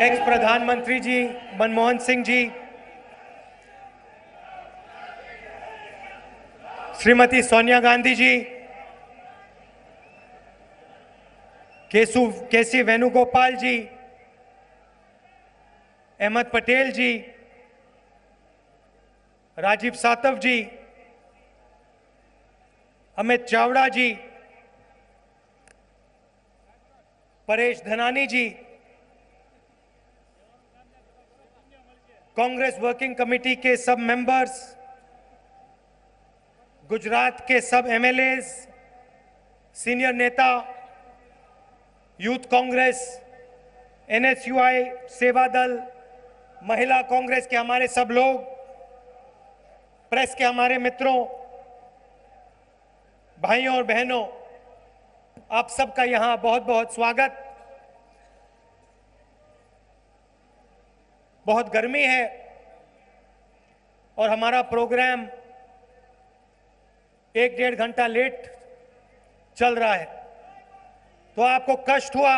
X प्रधानमंत्री जी मनमोहन सिंह जी, श्रीमती सोनिया गांधी जी, केसी वेणुगोपाल जी, अहमद पटेल जी, राजीव सातव जी, अमित चावड़ा जी, परेश धनानी जी, Congress working committee के सब मेंबर्स, गुजरात के सब एमएलएज, सीनियर नेता, यूथ कांग्रेस, एनएसयूआई, सेवा दल, महिला कांग्रेस के हमारे सब लोग, प्रेस के हमारे मित्रों, भाइयों और बहनों, आप सबका यहां बहुत बहुत स्वागत। बहुत गर्मी है और हमारा प्रोग्राम 1-1.5 घंटा लेट चल रहा है, तो आपको कष्ट हुआ,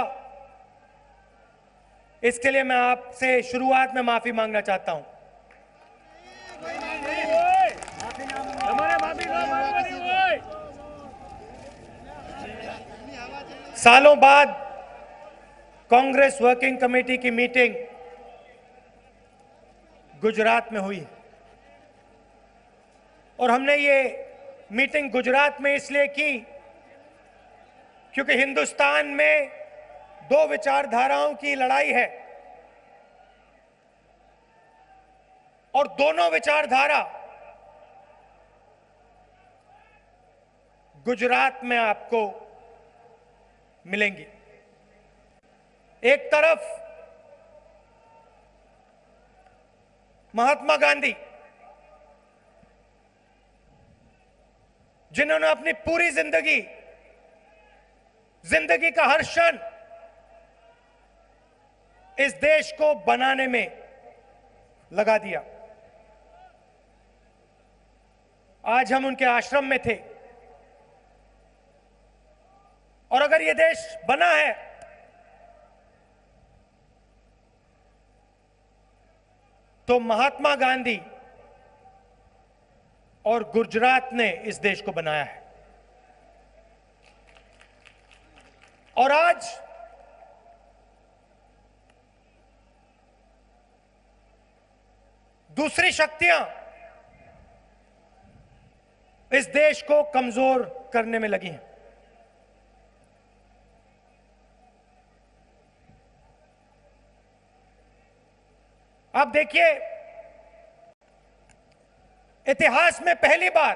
इसके लिए मैं आपसे शुरुआत में माफी मांगना चाहता हूं। सालों बाद कांग्रेस वर्किंग कमेटी की मीटिंग गुजरात में हुई और हमने ये मीटिंग गुजरात में इसलिए की क्योंकि हिंदुस्तान में दो विचारधाराओं की लड़ाई है और दोनों विचारधारा गुजरात में आपको मिलेंगी। एक तरफ महात्मा गांधी, जिन्होंने अपनी पूरी जिंदगी का हर क्षण इस देश को बनाने में लगा दिया। आज हम उनके आश्रम में थे और अगर ये देश बना है तो महात्मा गांधी और गुजरात ने इस देश को बनाया है। और आज दूसरी शक्तियां इस देश को कमजोर करने में लगी हैं। आप देखिए, इतिहास में पहली बार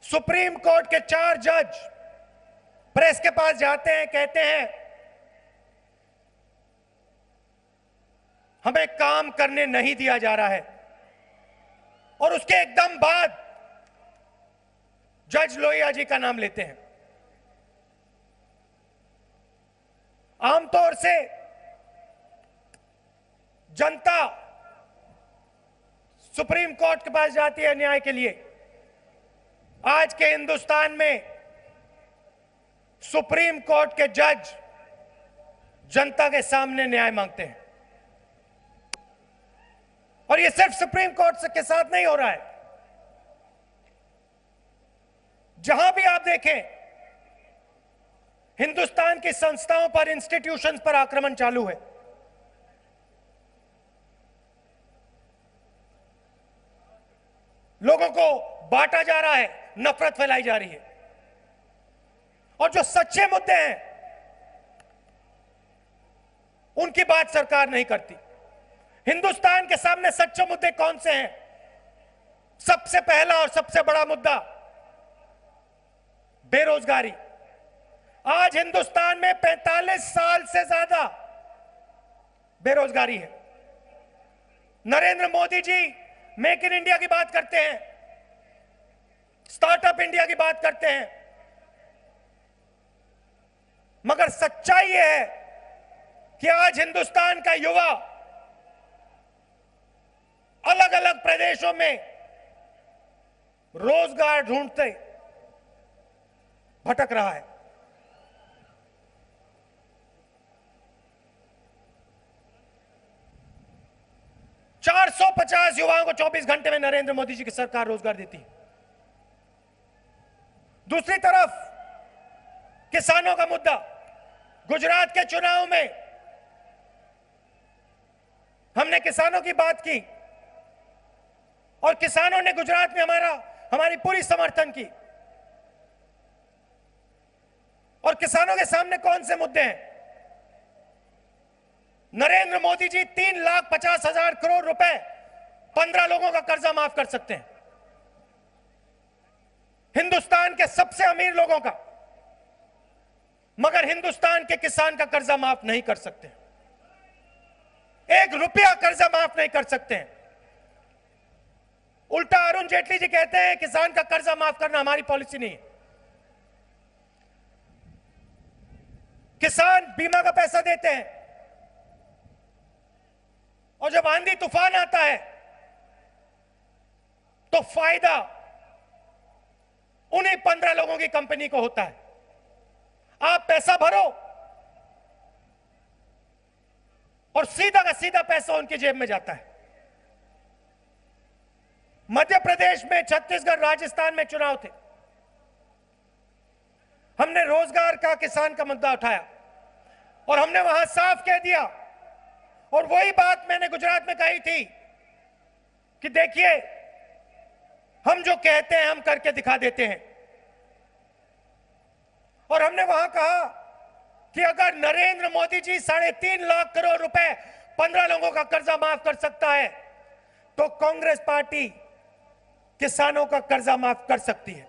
सुप्रीम कोर्ट के 4 जज प्रेस के पास जाते हैं, कहते हैं हमें काम करने नहीं दिया जा रहा है, और उसके एकदम बाद जज लोहिया जी का नाम लेते हैं। आमतौर से जनता सुप्रीम कोर्ट के पास जाती है न्याय के लिए। आज के हिंदुस्तान में सुप्रीम कोर्ट के जज जनता के सामने न्याय मांगते हैं, और यह सिर्फ सुप्रीम कोर्ट के साथ नहीं हो रहा है। जहां भी आप देखें, हिंदुस्तान की संस्थाओं पर, इंस्टीट्यूशंस पर आक्रमण चालू है। लोगों को बांटा जा रहा है, नफरत फैलाई जा रही है, और जो सच्चे मुद्दे हैं उनकी बात सरकार नहीं करती। हिंदुस्तान के सामने सच्चे मुद्दे कौन से हैं? सबसे पहला और सबसे बड़ा मुद्दा बेरोजगारी। आज हिंदुस्तान में 45 साल से ज्यादा बेरोजगारी है। Narendra Modi ji make in India की बात करते हैं, स्टार्टअप इंडिया की बात करते हैं, मगर सच्चाई यह है कि आज हिंदुस्तान का युवा अलग अलग प्रदेशों में रोजगार ढूंढते भटक रहा है। 450 युवाओं को 24 घंटे में नरेंद्र मोदी जी की सरकार रोजगार देती है। दूसरी तरफ किसानों का मुद्दा, गुजरात के चुनाव में हमने किसानों की बात की और किसानों ने गुजरात में हमारी पूरी समर्थन की। और किसानों के सामने कौन से मुद्दे हैं? नरेंद्र मोदी जी 3,50,000 करोड़ रुपए 15 लोगों का कर्जा माफ कर सकते हैं, हिंदुस्तान के सबसे अमीर लोगों का, मगर हिंदुस्तान के किसान का कर्जा माफ नहीं कर सकते। 1 रुपया कर्जा माफ नहीं कर सकते हैं। उल्टा अरुण जेटली जी कहते हैं किसान का कर्जा माफ करना हमारी पॉलिसी नहीं है। किसान बीमा का पैसा देते हैं और जब आंधी तूफान आता है तो फायदा उन्हीं 15 लोगों की कंपनी को होता है। आप पैसा भरो और सीधा का सीधा पैसा उनकी जेब में जाता है। मध्य प्रदेश में, छत्तीसगढ़, राजस्थान में चुनाव थे, हमने रोजगार का, किसान का मुद्दा उठाया और हमने वहां साफ कह दिया, और वही बात मैंने गुजरात में कही थी कि देखिए हम जो कहते हैं हम करके दिखा देते हैं। और हमने वहां कहा कि अगर नरेंद्र मोदी जी 3.5 लाख करोड़ रुपए 15 लोगों का कर्जा माफ कर सकता है तो कांग्रेस पार्टी किसानों का कर्जा माफ कर सकती है।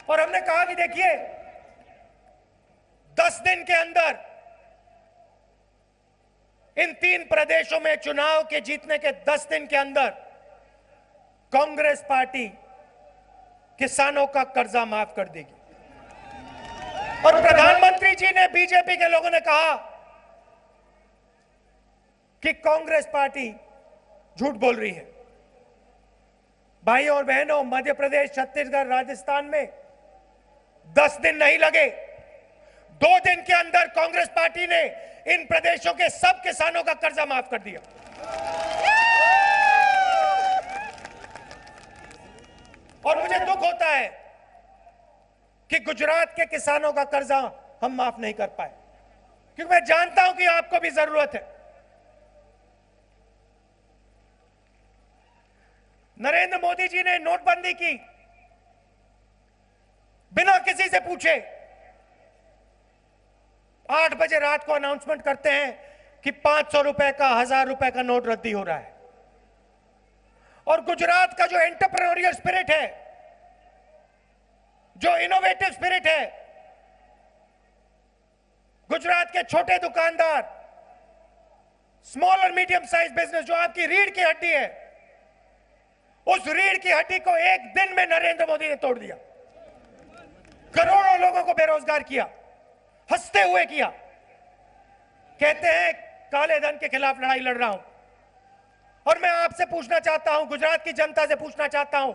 और हमने कहा कि देखिए 10 दिन के अंदर इन 3 प्रदेशों में चुनाव के जीतने के 10 दिन के अंदर कांग्रेस पार्टी किसानों का कर्जा माफ कर देगी। और प्रधानमंत्री जी ने, बीजेपी के लोगों ने कहा कि कांग्रेस पार्टी झूठ बोल रही है। भाइयों और बहनों, मध्य प्रदेश, छत्तीसगढ़, राजस्थान में 10 दिन नहीं लगे, 2 दिन के अंदर कांग्रेस पार्टी ने इन प्रदेशों के सब किसानों का कर्जा माफ कर दिया। और मुझे दुख होता है कि गुजरात के किसानों का कर्जा हम माफ नहीं कर पाए, क्योंकि मैं जानता हूं कि आपको भी जरूरत है। नरेंद्र मोदी जी ने नोटबंदी की, बिना किसी से पूछे 8 बजे रात को अनाउंसमेंट करते हैं कि 500 रुपए का, 1000 रुपए का नोट रद्दी हो रहा है। और गुजरात का जो एंटरप्रेन्योरियल स्पिरिट है, जो इनोवेटिव स्पिरिट है, गुजरात के छोटे दुकानदार, स्मॉल और मीडियम साइज बिजनेस, जो आपकी रीढ़ की हड्डी है, उस रीढ़ की हड्डी को एक दिन में नरेंद्र मोदी ने तोड़ दिया। करोड़ों लोगों को बेरोजगार किया, हंसते हुए किया। कहते हैं काले धन के खिलाफ लड़ाई लड़ रहा हूं। और मैं आपसे पूछना चाहता हूं, गुजरात की जनता से पूछना चाहता हूं,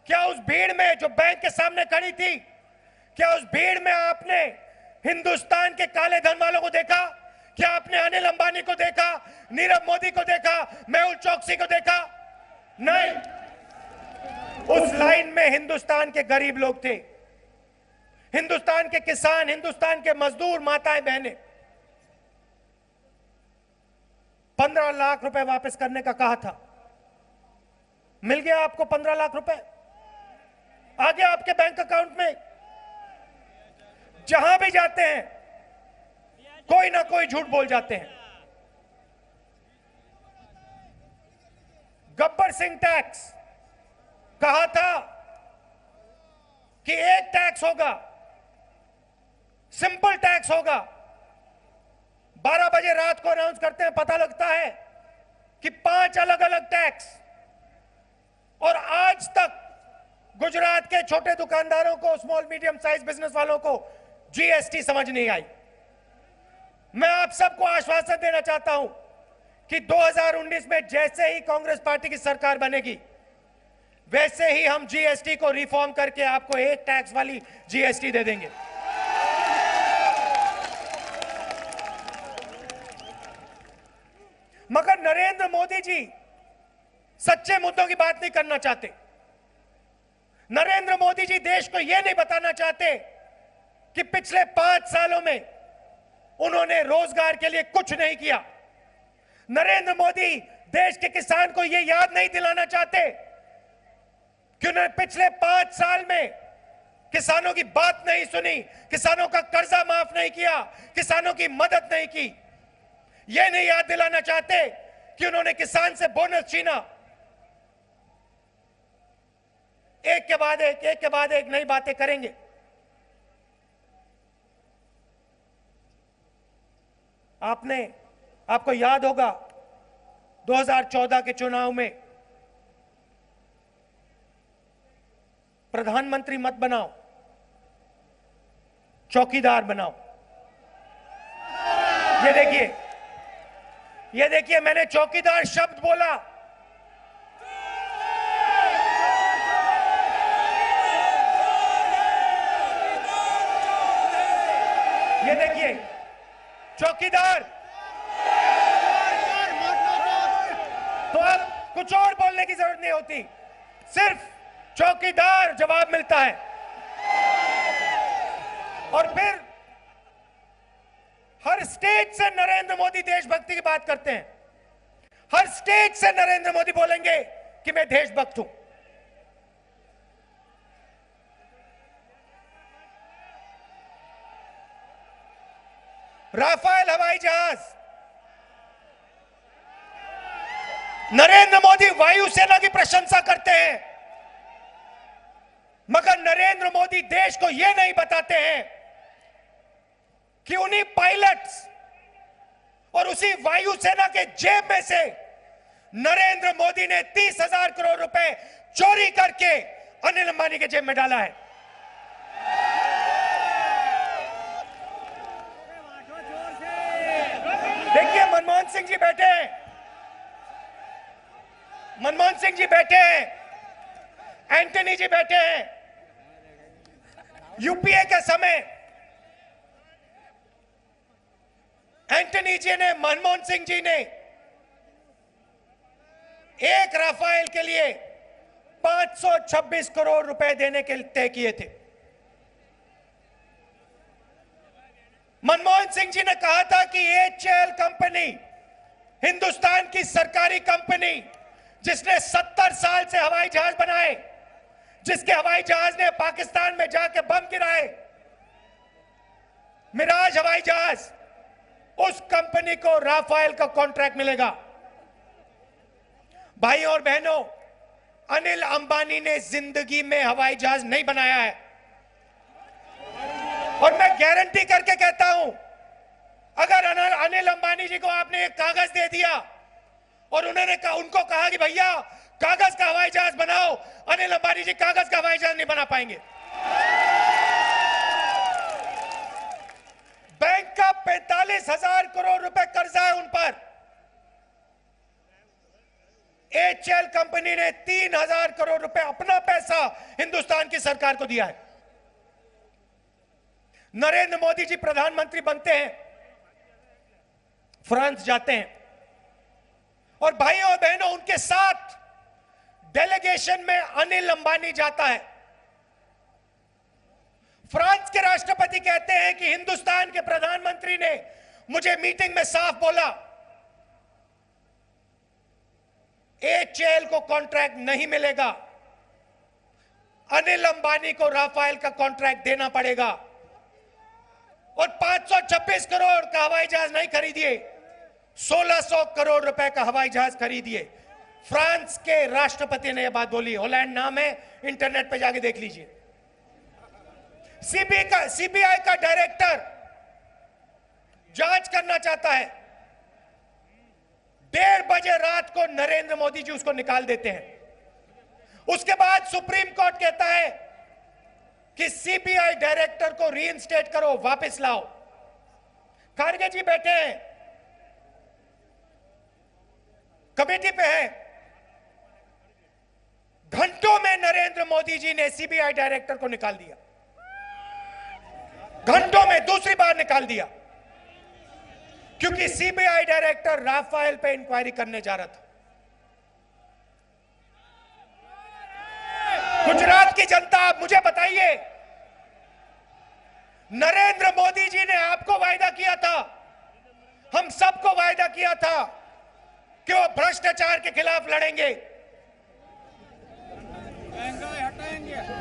क्या उस भीड़ में जो बैंक के सामने खड़ी थी, क्या उस भीड़ में आपने हिंदुस्तान के काले धन वालों को देखा? क्या आपने अनिल अंबानी को देखा, नीरव मोदी को देखा, मेहुल चोकसी को देखा? नहीं। उस लाइन में हिंदुस्तान के गरीब लोग थे, हिंदुस्तान के किसान, हिंदुस्तान के मजदूर, माताएं, बहनें। 15 लाख रुपए वापस करने का कहा था, मिल गया आपको 15 लाख रुपए, आ गया आपके बैंक अकाउंट में। जहां भी जाते हैं कोई ना कोई झूठ बोल जाते हैं। गब्बर सिंह टैक्स कहा था कि एक टैक्स होगा, सिंपल टैक्स होगा। 12 बजे रात को अनाउंस करते हैं, पता लगता है कि 5 अलग अलग टैक्स। और आज तक गुजरात के छोटे दुकानदारों को, स्मॉल मीडियम साइज बिजनेस वालों को जीएसटी समझ नहीं आई। मैं आप सबको आश्वासन देना चाहता हूं कि 2019 में जैसे ही कांग्रेस पार्टी की सरकार बनेगी, वैसे ही हम जीएसटी को रिफॉर्म करके आपको एक टैक्स वाली जीएसटी दे देंगे। मगर नरेंद्र मोदी जी सच्चे मुद्दों की बात नहीं करना चाहते। नरेंद्र मोदी जी देश को यह नहीं बताना चाहते कि पिछले 5 सालों में उन्होंने रोजगार के लिए कुछ नहीं किया। नरेंद्र मोदी देश के किसान को यह याद नहीं दिलाना चाहते कि उन्होंने पिछले 5 साल में किसानों की बात नहीं सुनी, किसानों का कर्जा माफ नहीं किया, किसानों की मदद नहीं की। यह नहीं याद दिलाना चाहते कि उन्होंने किसान से बोनस छीना। एक के बाद एक नई बातें करेंगे। आपको याद होगा 2014 के चुनाव में प्रधानमंत्री मत बनाओ, चौकीदार बनाओ। ये देखिए मैंने चौकीदार शब्द बोला। ये देखिए चौकीदार। तो अब कुछ और बोलने की जरूरत नहीं होती, सिर्फ चौकीदार जवाब मिलता है। और फिर हर स्टेज से नरेंद्र मोदी देशभक्ति की बात करते हैं। हर स्टेज से नरेंद्र मोदी बोलेंगे कि मैं देशभक्त हूं। राफेल हवाई जहाज, नरेंद्र मोदी वायुसेना की प्रशंसा करते हैं, मगर नरेंद्र मोदी देश को यह नहीं बताते हैं कि उन्हीं पायलट्स और उसी वायुसेना के जेब में से नरेंद्र मोदी ने 30,000 करोड़ रुपए चोरी करके अनिल अंबानी के जेब में डाला है। देखिए मनमोहन सिंह जी बैठे हैं, मनमोहन सिंह जी बैठे हैं, एंटनी जी बैठे हैं। यूपीए के समय एंटनी जी ने, मनमोहन सिंह जी ने एक राफेल के लिए 526 करोड़ रुपए देने के तय किए थे। मनमोहन सिंह जी ने कहा था कि एचएएल कंपनी, हिंदुस्तान की सरकारी कंपनी जिसने 70 साल से हवाई जहाज बनाए, जिसके हवाई जहाज ने पाकिस्तान में जाके बम गिराए, मिराज हवाई जहाज, उस कंपनी को राफेल का कॉन्ट्रैक्ट मिलेगा। भाई और बहनों, अनिल अंबानी ने जिंदगी में हवाई जहाज नहीं बनाया है। और मैं गारंटी करके कहता हूं, अगर अनिल अंबानी जी को आपने एक कागज दे दिया और उनको कहा कि भैया कागज का हवाई जहाज बनाओ, अनिल अंबानी जी कागज का हवाई जहाज नहीं बना पाएंगे। बैंक का 45,000 करोड़ रुपए कर्जा है उन पर। एचएएल कंपनी ने 3,000 करोड़ रुपए अपना पैसा हिंदुस्तान की सरकार को दिया है। नरेंद्र मोदी जी प्रधानमंत्री बनते हैं, फ्रांस जाते हैं और भाइयों और बहनों उनके साथ डेलीगेशन में अनिल अंबानी जाता है। फ्रांस के राष्ट्रपति कहते हैं कि हिंदुस्तान के प्रधानमंत्री ने मुझे मीटिंग में साफ बोला, एचएएल को कॉन्ट्रैक्ट नहीं मिलेगा, अनिल अंबानी को राफेल का कॉन्ट्रैक्ट देना पड़ेगा। और 526 करोड़ का हवाई जहाज नहीं खरीदिए, 1600 करोड़ रुपए का हवाई जहाज खरीदिए। फ्रांस के राष्ट्रपति ने यह बात बोली। होलैंड नाम है, इंटरनेट पे जाके देख लीजिए। सीबीआई का डायरेक्टर जांच करना चाहता है, 1:30 बजे रात को नरेंद्र मोदी जी उसको निकाल देते हैं। उसके बाद सुप्रीम कोर्ट कहता है कि सीबीआई डायरेक्टर को रीइंस्टेट करो, वापस लाओ। खारगे जी बैठे हैं, कमेटी पे हैं। घंटों में नरेंद्र मोदी जी ने सीबीआई डायरेक्टर को निकाल दिया, घंटों में दूसरी बार निकाल दिया। क्योंकि सीबीआई डायरेक्टर राफेल पे इंक्वायरी करने जा रहा था। गुजरात की जनता, आप मुझे बताइए, नरेंद्र मोदी जी ने आपको वायदा किया था, हम सबको वायदा किया था कि वो भ्रष्टाचार के खिलाफ लड़ेंगे।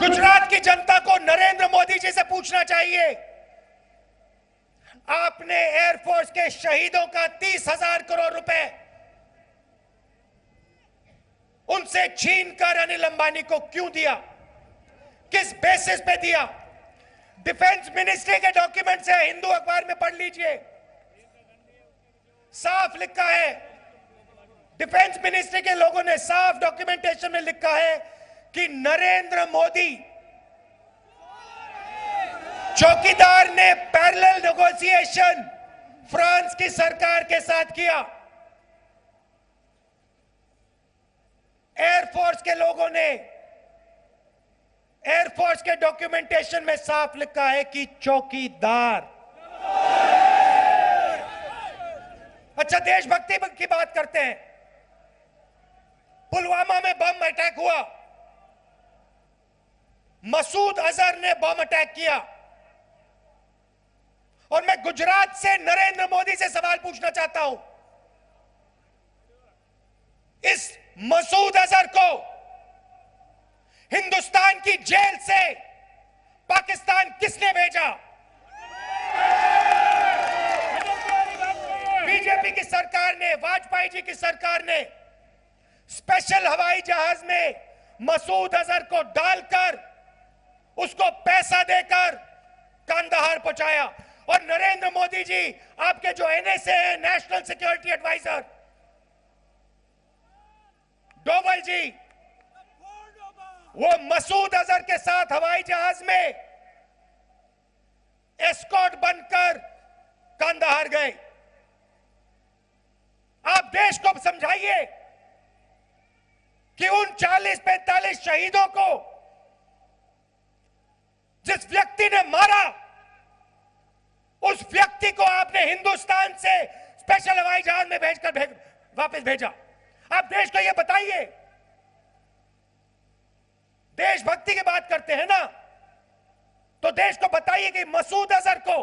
गुजरात की जनता को नरेंद्र मोदी जी से पूछना चाहिए, आपने एयरफोर्स के शहीदों का 30,000 करोड़ रुपए उनसे छीनकर अनिल अंबानी को क्यों दिया, किस बेसिस पे दिया? डिफेंस मिनिस्ट्री के डॉक्यूमेंट्स है, हिंदू अखबार में पढ़ लीजिए, साफ लिखा है। डिफेंस मिनिस्ट्री के लोगों ने साफ डॉक्यूमेंटेशन में लिखा है कि नरेंद्र मोदी चौकीदार ने पैरेलल नेगोशिएशन फ्रांस की सरकार के साथ किया। एयरफोर्स के लोगों ने, एयरफोर्स के डॉक्यूमेंटेशन में साफ लिखा है कि चौकीदार। अच्छा, देशभक्ति की बात करते हैं। पुलवामा में बम अटैक हुआ, मसूद अजहर ने बम अटैक किया, और मैं गुजरात से नरेंद्र मोदी से सवाल पूछना चाहता हूं, इस मसूद अजहर को हिंदुस्तान की जेल से पाकिस्तान किसने भेजा? बीजेपी की सरकार ने, वाजपेयी जी की सरकार ने स्पेशल हवाई जहाज में मसूद अजहर को डालकर उसको पैसा देकर कांदाहार पहुंचाया। और नरेंद्र मोदी जी, आपके जो एनएसए है, नेशनल सिक्योरिटी एडवाइजर डोवल जी, वो मसूद अजहर के साथ हवाई जहाज में एस्कॉर्ट बनकर कांदाहार गए। आप देश को समझाइए कि उन 40-45 शहीदों को जिस व्यक्ति ने मारा, उस व्यक्ति को आपने हिंदुस्तान से स्पेशल हवाई जहाज में भेजकर वापस भेजा। आप देश को यह बताइए, देशभक्ति की बात करते हैं ना, तो देश को बताइए कि मसूद अजहर को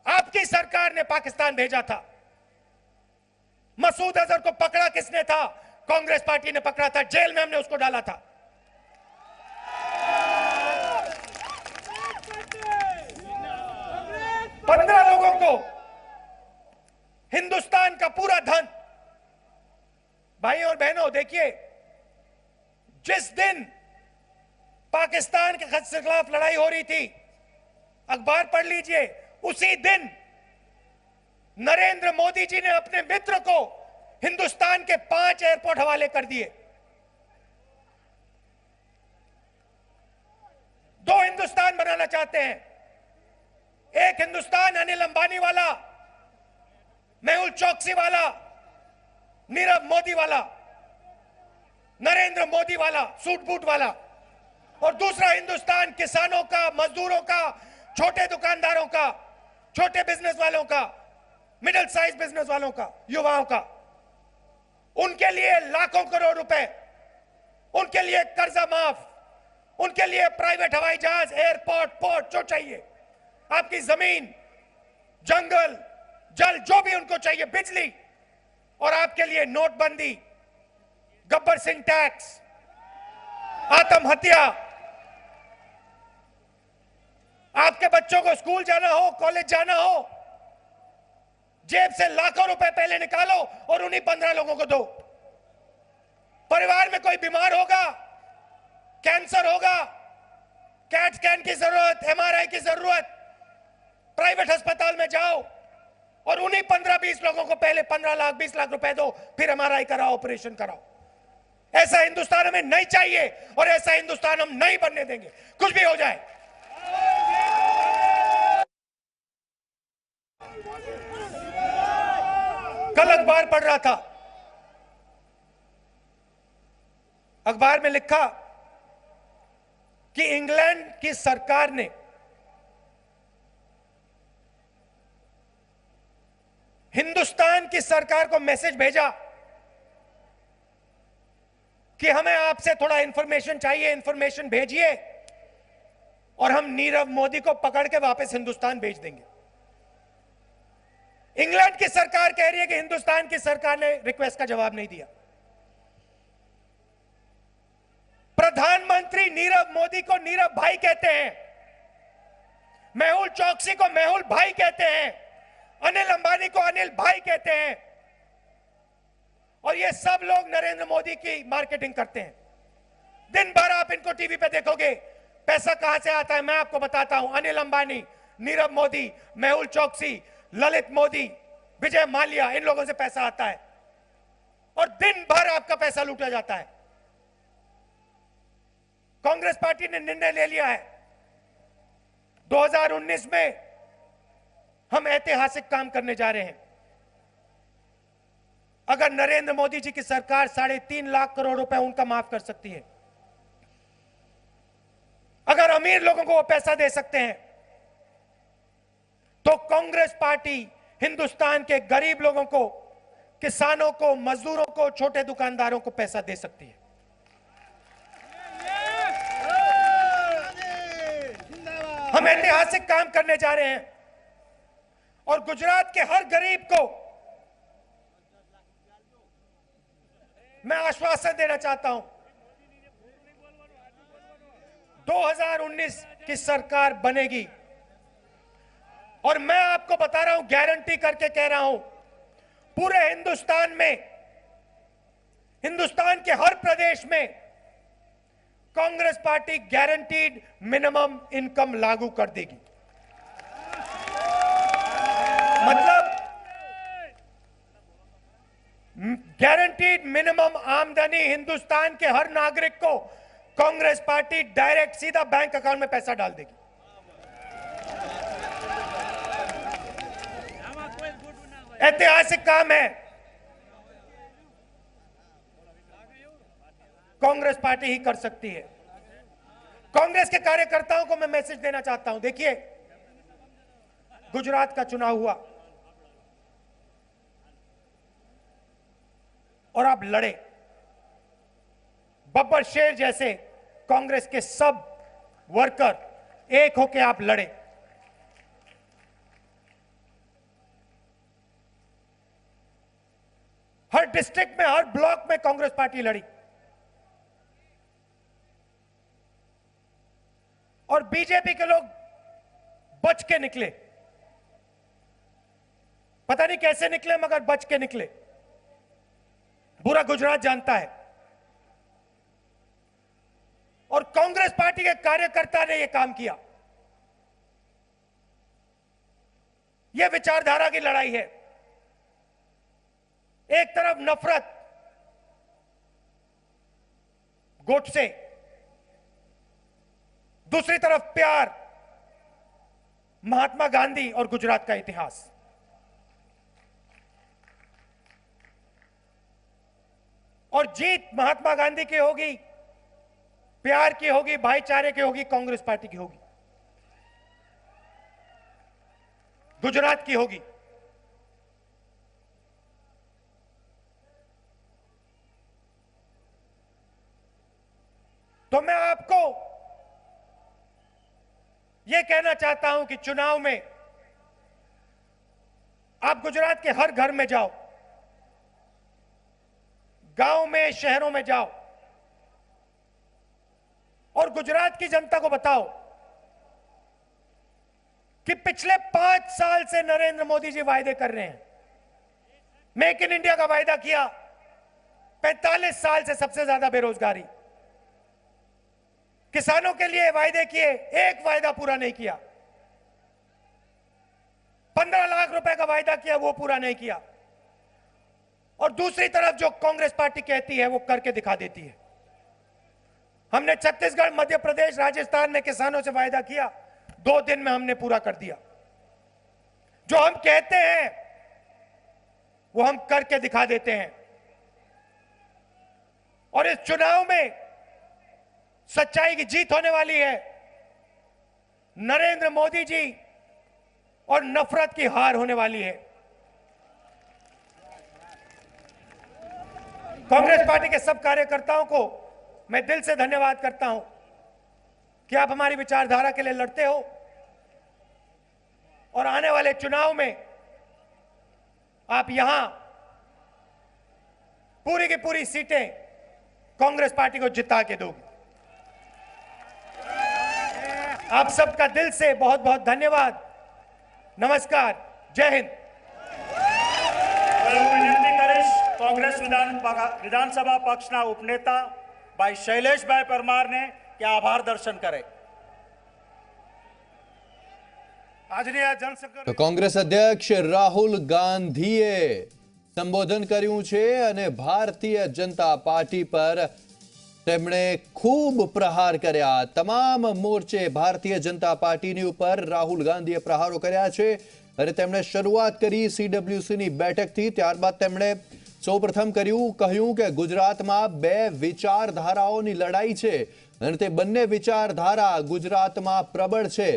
आपकी सरकार ने पाकिस्तान भेजा था। मसूद अजहर को पकड़ा किसने था? कांग्रेस पार्टी ने पकड़ा था, जेल में हमने उसको डाला था। पंद्रह लोगों को हिंदुस्तान का पूरा धन। भाइयों और बहनों, देखिए, जिस दिन पाकिस्तान के खिलाफ लड़ाई हो रही थी, अखबार पढ़ लीजिए, उसी दिन नरेंद्र मोदी जी ने अपने मित्र को हिंदुस्तान के 5 एयरपोर्ट हवाले कर दिए। 2 हिंदुस्तान बनाना चाहते हैं, एक हिंदुस्तान अनिल अंबानी वाला, मेहुल चौकसी वाला, नीरव मोदी वाला, नरेंद्र मोदी वाला, सूट बूट वाला, और दूसरा हिंदुस्तान किसानों का, मजदूरों का, छोटे दुकानदारों का, छोटे बिजनेस वालों का, मिडिल साइज बिजनेस वालों का, युवाओं का। उनके लिए लाखों करोड़ रुपए, उनके लिए कर्जा माफ, उनके लिए प्राइवेट हवाई जहाज, एयरपोर्ट, पोर्ट, जो चाहिए, आपकी जमीन, जंगल, जल, जो भी उनको चाहिए, बिजली, और आपके लिए नोटबंदी, गब्बर सिंह टैक्स, आत्महत्या। आपके बच्चों को स्कूल जाना हो, कॉलेज जाना हो, जेब से लाखों रुपए पहले निकालो और उन्हीं 15 लोगों को दो। परिवार में कोई बीमार होगा, कैंसर होगा, कैट स्कैन की जरूरत, एमआरआई की जरूरत, प्राइवेट अस्पताल में जाओ और उन्हीं 15-20 लोगों को पहले 15 लाख 20 लाख रुपए दो, फिर एमआरआई कराओ, ऑपरेशन कराओ। ऐसा हिंदुस्तान हमें नहीं चाहिए और ऐसा हिंदुस्तान हम नहीं बनने देंगे, कुछ भी हो जाए। कल अखबार पढ़ रहा था, अखबार में लिखा कि इंग्लैंड की सरकार ने हिंदुस्तान की सरकार को मैसेज भेजा कि हमें आपसे थोड़ा इंफॉर्मेशन चाहिए, इंफॉर्मेशन भेजिए और हम नीरव मोदी को पकड़ के वापस हिंदुस्तान भेज देंगे। इंग्लैंड की सरकार कह रही है कि हिंदुस्तान की सरकार ने रिक्वेस्ट का जवाब नहीं दिया। प्रधानमंत्री नीरव मोदी को नीरव भाई कहते हैं, मेहुल चौकसी को मेहुल भाई कहते हैं, अनिल अंबानी को अनिल भाई कहते हैं, और ये सब लोग नरेंद्र मोदी की मार्केटिंग करते हैं। दिन भर आप इनको टीवी पे देखोगे, पैसा कहां से आता है मैं आपको बताता हूं। अनिल अंबानी, नीरव मोदी, मेहुल चौकसी, ललित मोदी, विजय माल्या, इन लोगों से पैसा आता है और दिन भर आपका पैसा लूटा जाता है। कांग्रेस पार्टी ने निर्णय ले लिया है 2019 में हम ऐतिहासिक काम करने जा रहे हैं। अगर नरेंद्र मोदी जी की सरकार 3.5 लाख करोड़ रुपए उनका माफ कर सकती है, अगर अमीर लोगों को वो पैसा दे सकते हैं, तो कांग्रेस पार्टी हिंदुस्तान के गरीब लोगों को, किसानों को, मजदूरों को, छोटे दुकानदारों को पैसा दे सकती है। हम ऐतिहासिक काम करने जा रहे हैं और गुजरात के हर गरीब को मैं आश्वासन देना चाहता हूं, 2019 की सरकार बनेगी और मैं आपको बता रहा हूं, गारंटी करके कह रहा हूं, पूरे हिंदुस्तान में, हिंदुस्तान के हर प्रदेश में Congress party guaranteed minimum income लागू कर देगी। मतलब गारंटीड मिनिमम आमदनी हिंदुस्तान के हर नागरिक को कांग्रेस पार्टी डायरेक्ट सीधा बैंक अकाउंट में पैसा डाल देगी। ऐतिहासिक काम है, कांग्रेस पार्टी ही कर सकती है। कांग्रेस के कार्यकर्ताओं को मैं मैसेज देना चाहता हूं, देखिए गुजरात का चुनाव हुआ और आप लड़े, बब्बर शेर जैसे कांग्रेस के सब वर्कर एक होकर आप लड़े। हर डिस्ट्रिक्ट में, हर ब्लॉक में कांग्रेस पार्टी लड़ी और बीजेपी के लोग बच के निकले। पता नहीं कैसे निकले, मगर बच के निकले। पूरा गुजरात जानता है। और कांग्रेस पार्टी के कार्यकर्ता ने यह काम किया। यह विचारधारा की लड़ाई है। एक तरफ नफरत गोडसे, दूसरी तरफ प्यार, महात्मा गांधी और गुजरात का इतिहास। और जीत महात्मा गांधी की होगी, प्यार की होगी, भाईचारे की होगी, कांग्रेस पार्टी की होगी, गुजरात की होगी। तो मैं आपको यह कहना चाहता हूं कि चुनाव में आप गुजरात के हर घर में जाओ, गांव में, शहरों में जाओ और गुजरात की जनता को बताओ कि पिछले 5 साल से नरेंद्र मोदी जी वायदे कर रहे हैं। मेक इन इंडिया का वायदा किया, 45 साल से सबसे ज्यादा बेरोजगारी। किसानों के लिए वायदे किए, एक वायदा पूरा नहीं किया। 15 लाख रुपए का वायदा किया, वो पूरा नहीं किया। और दूसरी तरफ जो कांग्रेस पार्टी कहती है वो करके दिखा देती है। हमने छत्तीसगढ़, मध्य प्रदेश, राजस्थान में किसानों से वायदा किया, 2 दिन में हमने पूरा कर दिया। जो हम कहते हैं वो हम करके दिखा देते हैं। और इस चुनाव में सच्चाई की जीत होने वाली है, नरेंद्र मोदी जी और नफरत की हार होने वाली है। कांग्रेस पार्टी के सब कार्यकर्ताओं को मैं दिल से धन्यवाद करता हूं कि आप हमारी विचारधारा के लिए लड़ते हो और आने वाले चुनाव में आप यहां पूरी की पूरी सीटें कांग्रेस पार्टी को जिता के दोगे। आप सबका दिल से बहुत बहुत धन्यवाद। नमस्कार, जय हिंद। विनंती કરીશ કોંગ્રેસ વિધાનસભા પક્ષના ઉપનેતા ભાઈ શૈલેષભાઈ પરમારને કે આભાર દર્શન કરે। આજની આ જનસંકલ્પ તો કોંગ્રેસ અધ્યક્ષ રાહુલ ગાંધીએ સંબોધન કર્યું છે અને ભારતીય જનતા પાર્ટી પર તેમણે ખૂબ પ્રહાર કર્યા। તમામ મોરચે ભારતીય જનતા પાર્ટીની ઉપર રાહુલ ગાંધીએ પ્રહારો કર્યા છે અને તેમણે શરૂઆત કરી CWCની બેઠકથી। ત્યારબાદ તેમણે સૌપ્રથમ કહ્યું કે ગુજરાતમાં બે વિચારધારાઓની લડાઈ છે અને તે બંને વિચારધારા ગુજરાતમાં પ્રબળ છે।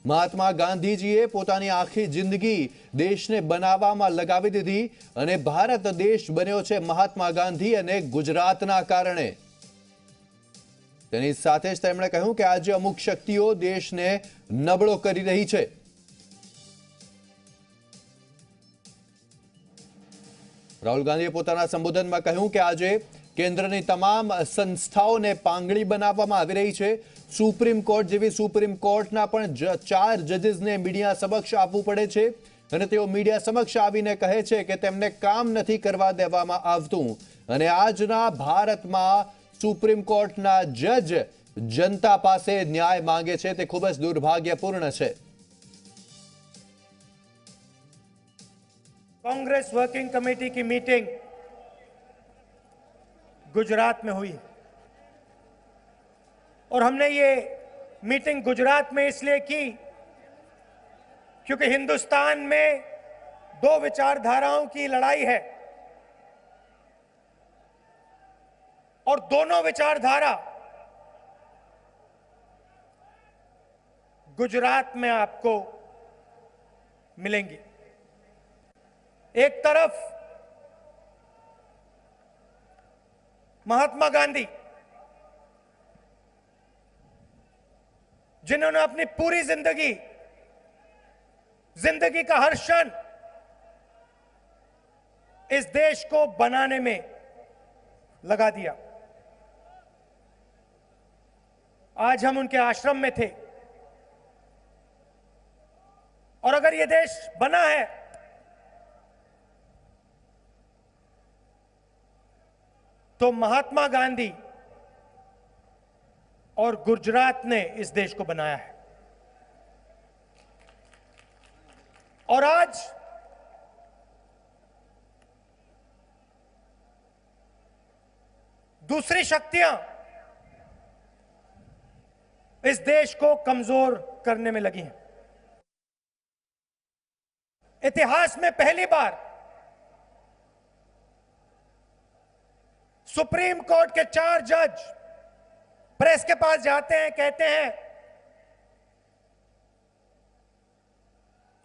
મહાત્મા ગાંધીજીએ પોતાની આખી જિંદગી દેશને બનાવવામાં લગાવી દીધી અને ભારત દેશ બન્યો છે મહાત્મા ગાંધી અને ગુજરાતના કારણે। તેની સાથે જ તેમણે કહ્યું કે આજે અમુક શક્તિઓ દેશને નબળો કરી રહી છે। રાહુલ ગાંધીએ પોતાના સંબોધનમાં કહ્યું કે આજે કેન્દ્રની તમામ સંસ્થાઓને પાંગળી બનાવવામાં આવી રહી છે। સુપ્રીમ કોર્ટ જેવી સુપ્રીમ કોર્ટના પણ 4 જજીસને મીડિયા સમક્ષ આવવું પડે છે અને તેઓ મીડિયા સમક્ષ આવીને કહે છે કે તેમને કામ નથી કરવા દેવામાં આવતું અને આજના ભારતમાં સુપ્રીમ કોર્ટના જજ જનતા પાસે ન્યાય માંગે છે તે ખૂબ જ દુર્ભાગ્યપૂર્ણ છે। कांग्रेस वर्किंग कमेटी की मीटिंग गुजरात में हुई और हमने ये मीटिंग गुजरात में इसलिए की क्योंकि हिंदुस्तान में दो विचारधाराओं की लड़ाई है और दोनों विचारधारा गुजरात में आपको मिलेंगी। एक तरफ महात्मा गांधी जिन्होंने अपनी पूरी जिंदगी का हर क्षण इस देश को बनाने में लगा दिया। आज हम उनके आश्रम में थे और अगर यह देश बना है तो महात्मा गांधी और गुजरात ने इस देश को बनाया है। और आज दूसरी शक्तियां इस देश को कमजोर करने में लगी हैं। इतिहास में पहली बार सुप्रीम कोर्ट के 4 जज प्रेस के पास जाते हैं, कहते हैं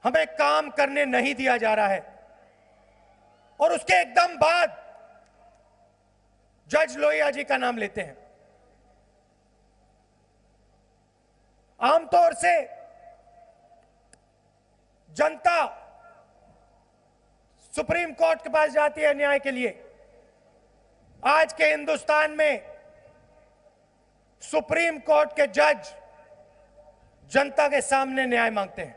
हमें काम करने नहीं दिया जा रहा है और उसके एकदम बाद जज लोहिया जी का नाम लेते हैं। आमतौर से जनता सुप्रीम कोर्ट के पास जाती है न्याय के लिए। आज के हिंदुस्तान में सुप्रीम कोर्ट के जज जनता के सामने न्याय मांगते हैं।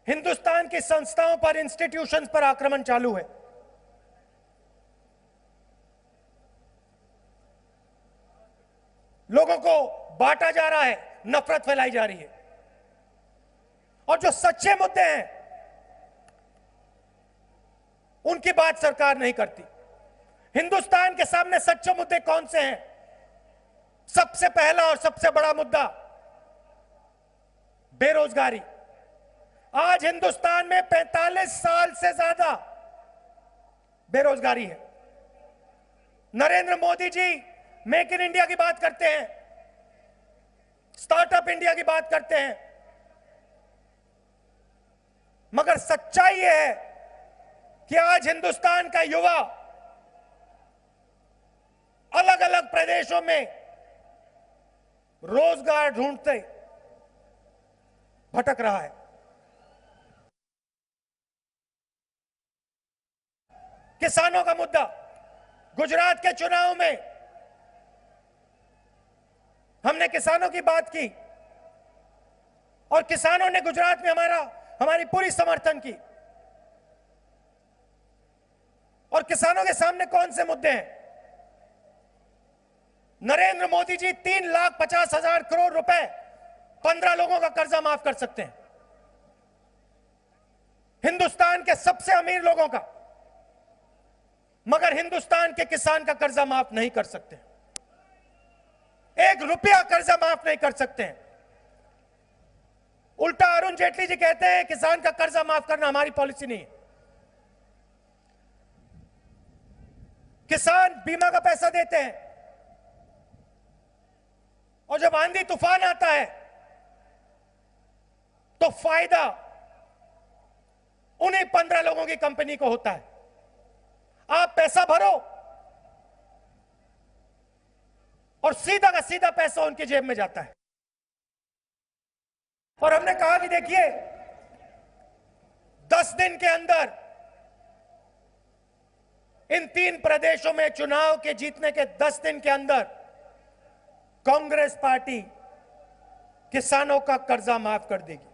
हिंदुस्तान की संस्थाओं पर, इंस्टीट्यूशंस पर आक्रमण चालू है। लोगों को बांटा जा रहा है, नफरत फैलाई जा रही है और जो सच्चे मुद्दे हैं उनकी बात सरकार नहीं करती। हिंदुस्तान के सामने सच्चे मुद्दे कौन से हैं? सबसे पहला और सबसे बड़ा मुद्दा बेरोजगारी। आज हिंदुस्तान में 45 साल से ज्यादा बेरोजगारी है। Narendra Modi ji make in India की बात करते हैं, स्टार्टअप इंडिया की बात करते हैं, मगर सच्चाई यह है कि आज हिंदुस्तान का युवा अलग अलग प्रदेशों में रोजगार ढूंढते भटक रहा है। किसानों का मुद्दा, गुजरात के चुनाव में हमने किसानों की बात की और किसानों ने गुजरात में हमारी पूरी समर्थन की। और किसानों के सामने कौन से मुद्दे हैं? नरेंद्र मोदी जी 3,50,000 करोड़ रुपए 15 लोगों का कर्जा माफ कर सकते हैं, हिंदुस्तान के सबसे अमीर लोगों का, मगर हिंदुस्तान के किसान का कर्जा माफ नहीं कर सकते। 1 रुपया कर्जा माफ नहीं कर सकते हैं। उल्टा अरुण जेटली जी कहते हैं किसान का कर्जा माफ करना हमारी पॉलिसी नहीं है। किसान बीमा का पैसा देते हैं और जब आंधी तूफान आता है तो फायदा उन्हीं 15 लोगों की कंपनी को होता है। आप पैसा भरो और सीधा का सीधा पैसा उनकी जेब में जाता है। और हमने कहा कि देखिए 10 दिन के अंदर इन 3 प्रदेशों में चुनाव के जीतने के 10 दिन के अंदर कांग्रेस पार्टी किसानों का कर्जा माफ कर देगी।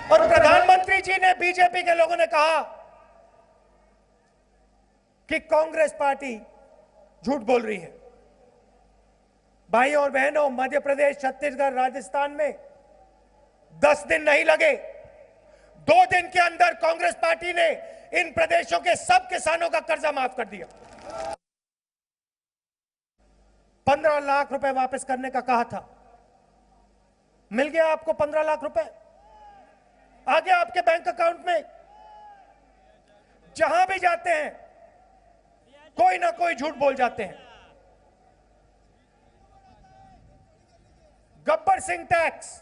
और प्रधानमंत्री जी ने, बीजेपी के लोगों ने कहा कि कांग्रेस पार्टी झूठ बोल रही है। भाइयों और बहनों, मध्य प्रदेश, छत्तीसगढ़, राजस्थान में 10 दिन नहीं लगे, 2 दिन के अंदर कांग्रेस पार्टी ने इन प्रदेशों के सब किसानों का कर्जा माफ कर दिया। 15 लाख रुपए वापस करने का कहा था, मिल गया आपको 15 लाख रुपए, आ गया आपके बैंक अकाउंट में। जहां भी जाते हैं कोई ना कोई झूठ बोल जाते हैं। गब्बर सिंह टैक्स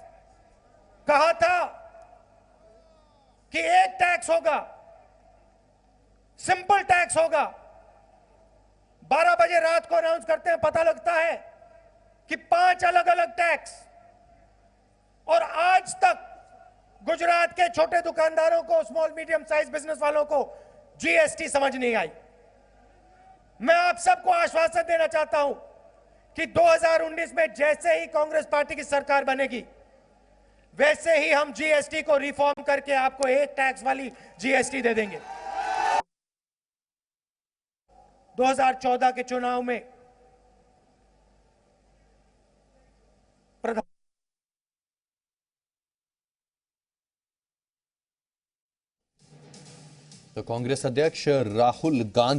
कहा था कि एक टैक्स होगा, सिंपल टैक्स होगा। 12 बजे रात को अनाउंस करते हैं, पता लगता है कि 5 अलग अलग टैक्स। और आज तक गुजरात के छोटे दुकानदारों को, स्मॉल मीडियम साइज बिजनेस वालों को जीएसटी समझ नहीं आई। मैं आप सबको आश्वासन देना चाहता हूं कि 2019 में जैसे ही कांग्रेस पार्टी की सरकार बनेगी, वैसे ही हम जीएसटी को रिफॉर्म करके आपको एक टैक्स वाली जीएसटी दे देंगे। 2014 के चुनाव में तो कांग्रेस अध्यक्ष राहुल गांधी